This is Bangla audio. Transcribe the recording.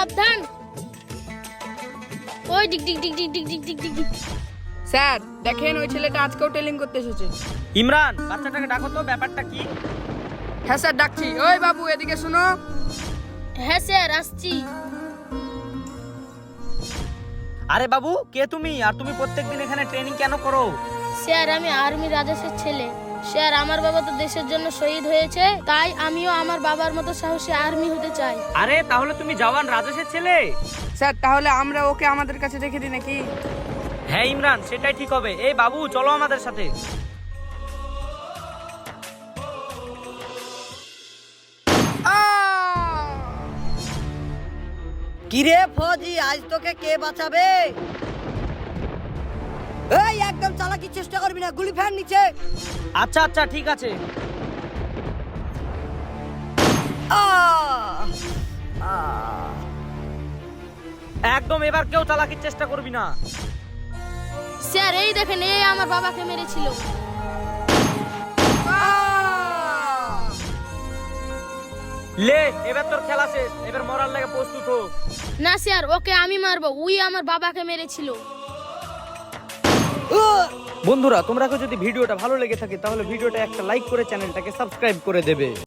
সাবধান। ওই ডিক ডিক ডিক ডিক ডিক ডিক ডিক ডিক ডিক। স্যার দেখেন ওই ছেলেটা আজকেও টেলিং করতে এসেছে। ইমরান, বাচ্চাটাকে ডাকো তো, ব্যাপারটা কি? হ্যাঁ স্যার ডাকছি। ওই বাবু এদিকে শুনো। হ্যাঁ স্যার আসছি। আরে বাবু, কে তুমি? আর তুমি প্রত্যেকদিন এখানে ট্রেনিং কেন করো? স্যার আমি আর্মি রাজেশের ছেলে। স্যার আমার বাবা তো দেশের জন্য শহীদ হয়েছে, তাই আমিও আমার বাবার মতো সাহসী আর্মি হতে চাই। আরে তাহলে তুমি জওয়ান রাজেশের ছেলে? স্যার তাহলে আমরা ওকে আমাদের কাছে রেখে দিই নাকি? হ্যাঁ ইমরান, সেটাই ঠিক হবে। এই বাবু, চলো আমাদের সাথে। কিরে ফৌজি, আজ তোকে কে বাঁচাবে? এই একদম চালাকির চেষ্টা করবি না, গুলি ফেল নিচে। আচ্ছা আচ্ছা ঠিক আছে। আহ! আহ! একদম এবার কেউ চালাকির চেষ্টা করবি না। স্যার এই দেখেন, এই আমার বাবাকে মেরেছিল। লে, এবার তোর খেলা শেষ। এবার মরার লাগে প্রস্তুত হো। না স্যার, ওকে আমি মারবো। উই আমার বাবাকে মেরেছিল। বন্ধুরা, তোমরা যদি ভিডিওটা ভালো লেগে থাকে তাহলে ভিডিওটা একটা লাইক করে চ্যানেলটাকে সাবস্ক্রাইব করে দেবে।